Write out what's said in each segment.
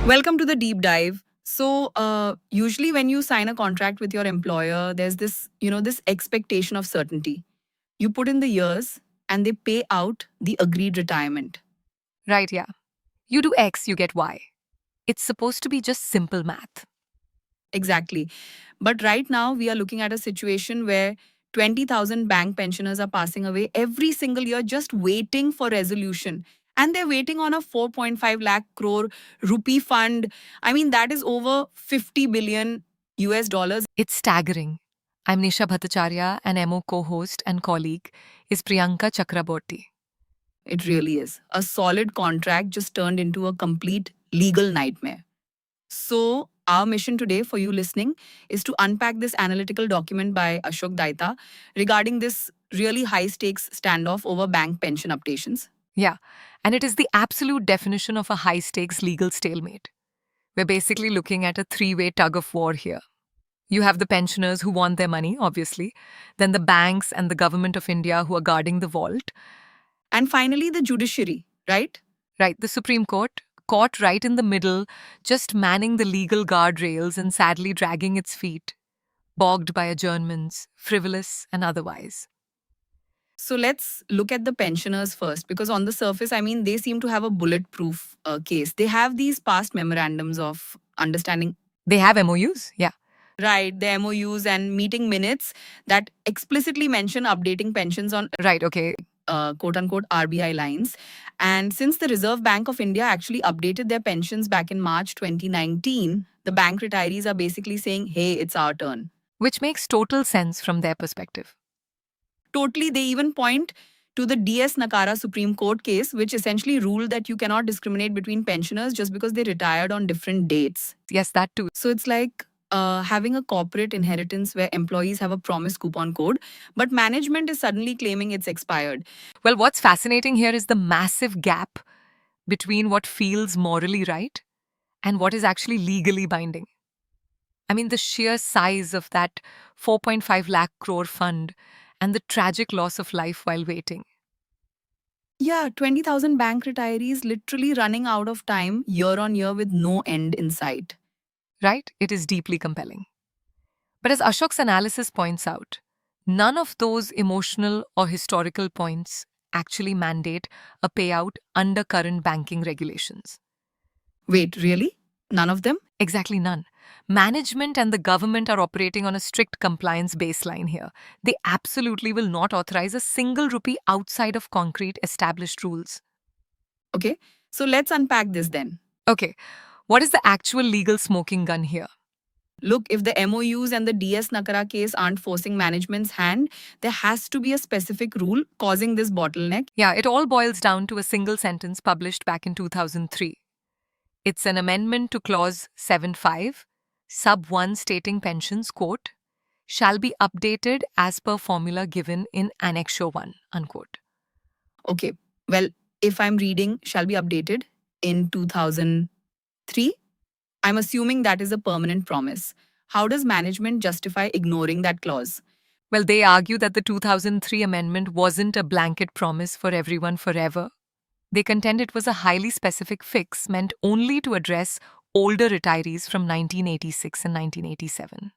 Welcome to the deep dive. Usually when you sign a contract with your employer, there's this expectation of certainty. You put in the years and they pay out the agreed retirement. Right, yeah. You do X, you get Y. It's supposed to be just simple math. Exactly. But right now, we are looking at a situation where 20,000 bank pensioners are passing away every single year just waiting for resolution. And they're waiting on a 4.5 lakh crore rupee fund. I mean, that is over 50 billion US dollars. It's staggering. I'm Nisha Bhattacharya, and MO co host and colleague is Priyanka Chakraborty. It really is. A solid contract just turned into a complete legal nightmare. So, our mission today for you listening is to unpack this analytical document by Ashok Daita regarding this really high stakes standoff over bank pension updations. Yeah, and it is the absolute definition of a high stakes legal stalemate. We're basically looking at a three-way tug of war here. You have the pensioners who want their money, obviously, then the banks and the government of India who are guarding the vault, And finally, the judiciary, right? right? The Supreme Court, caught right in the middle, just manning the legal guardrails and sadly dragging its feet, bogged by adjournments, frivolous and otherwise. So, let's look at the pensioners first because, on the surface, I mean, they seem to have a bulletproof case. They have these past memorandums of understanding. They have MOUs? Yeah. Right, the MOUs and meeting minutes that explicitly mention updating pensions on Right, okay. quote unquote RBI lines. And since the Reserve Bank of India actually updated their pensions back in March 2019, the bank retirees are basically saying, hey, it's our turn. Which makes total sense from their perspective. Totally, they even point to the DS Nakara Supreme Court case, which essentially ruled that you cannot discriminate between pensioners just because they retired on different dates. Yes, that too. So it's like having a corporate inheritance where employees have a promise coupon code, but management is suddenly claiming it's expired. Well, what's fascinating here is the massive gap between what feels morally right and what is actually legally binding. I mean, the sheer size of that 4.5 lakh crore fund and the tragic loss of life while waiting. Yeah, 20,000 bank retirees literally running out of time year on year with no end in sight. Right? It is deeply compelling. But as Ashok's analysis points out, none of those emotional or historical points actually mandate a payout under current banking regulations. Wait, really? None of them? Exactly none. Management and the government are operating on a strict compliance baseline here. They absolutely will not authorize a single rupee outside of concrete established rules. Okay, so let's unpack this then. Okay, what is the actual legal smoking gun here? Look, if the MOUs and the DS Nakara case aren't forcing management's hand, there has to be a specific rule causing this bottleneck. Yeah, it all boils down to a single sentence published back in 2003. It's an amendment to Clause 7.5, Sub 1 stating pensions, quote, shall be updated as per formula given in Annexure 1, unquote. Okay, well, if I'm reading shall be updated in 2003, I'm assuming that is a permanent promise. How does management justify ignoring that clause? Well, they argue that the 2003 amendment wasn't a blanket promise for everyone forever. They contend it was a highly specific fix meant only to address older retirees from 1986 and 1987.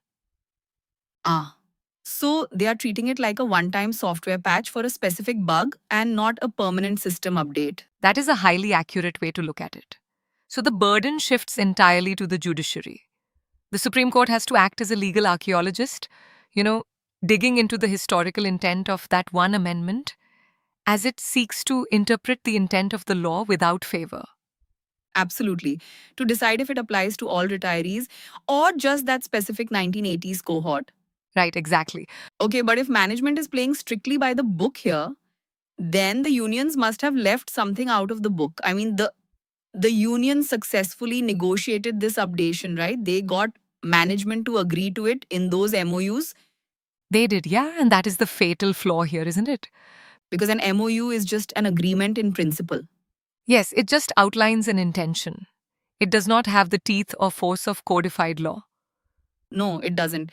Ah, so they are treating it like a one time software patch for a specific bug and not a permanent system update. That is a highly accurate way to look at it. So the burden shifts entirely to the judiciary. The Supreme Court has to act as a legal archaeologist, you know, digging into the historical intent of that one amendment as it seeks to interpret the intent of the law without favor. Absolutely. To decide if it applies to all retirees or just that specific 1980s cohort. Right, exactly. Okay, but if management is playing strictly by the book here, then the unions must have left something out of the book. I mean, the union successfully negotiated this updation, right? They got management to agree to it in those MOUs They did, yeah, and that is the fatal flaw here, isn't it? because an MOU is just an agreement in principle. Yes, it just outlines an intention. It does not have the teeth or force of codified law. No, it doesn't.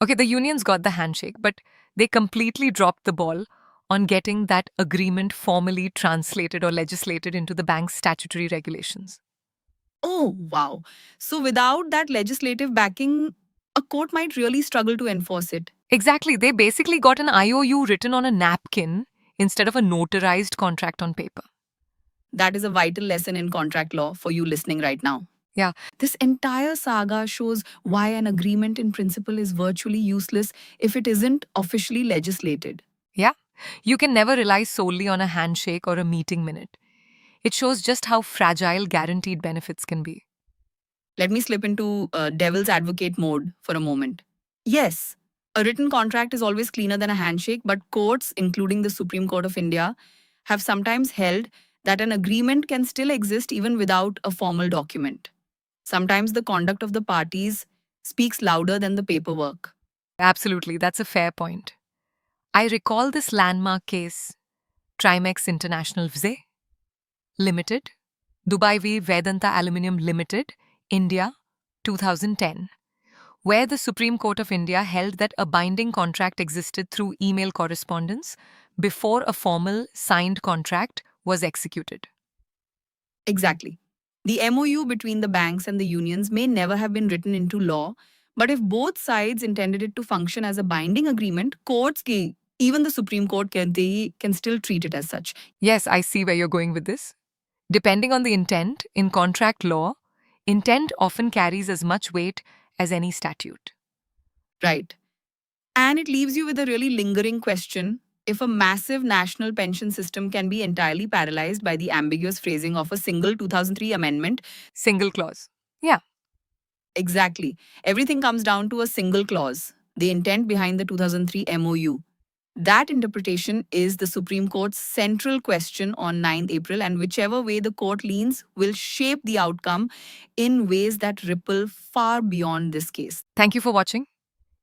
Okay, the unions got the handshake, but they completely dropped the ball on getting that agreement formally translated or legislated into the bank's statutory regulations. Oh, wow. So without that legislative backing, a court might really struggle to enforce it. Exactly, they basically got an IOU written on a napkin instead of a notarized contract on paper. That is a vital lesson in contract law for you listening right now. Yeah, This entire saga shows why an agreement in principle is virtually useless if it isn't officially legislated. yeah. You can never rely solely on a handshake or a meeting minute. It shows just how fragile guaranteed benefits can be. Let me slip into devil's advocate mode for a moment. Yes, a written contract is always cleaner than a handshake, but courts, including the Supreme Court of India, have sometimes held that an agreement can still exist even without a formal document. Sometimes the conduct of the parties speaks louder than the paperwork. Absolutely, that's a fair point. I recall this landmark case, Trimex International VZE Limited, Dubai V Vedanta Aluminium Limited, India, 2010, where the Supreme Court of India held that a binding contract existed through email correspondence before a formal signed contract was executed. Exactly. The MOU between the banks and the unions may never have been written into law, but if both sides intended it to function as a binding agreement, even the Supreme Court, they can still treat it as such. Yes, I see where you're going with this. Depending on the intent, in contract law, intent often carries as much weight as any statute. Right. And it leaves you with a really lingering question: if a massive national pension system can be entirely paralyzed by the ambiguous phrasing of a single 2003 amendment. Single clause. Yeah. Exactly. Everything comes down to a single clause, the intent behind the 2003 MOU. That interpretation is the Supreme Court's central question on 9th April, and whichever way the court leans will shape the outcome in ways that ripple far beyond this case. Thank you for watching.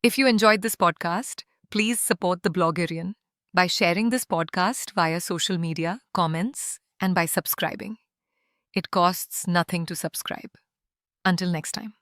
If you enjoyed this podcast, please support the Bloggerian by sharing this podcast via social media, comments, and by subscribing. It costs nothing to subscribe. Until next time.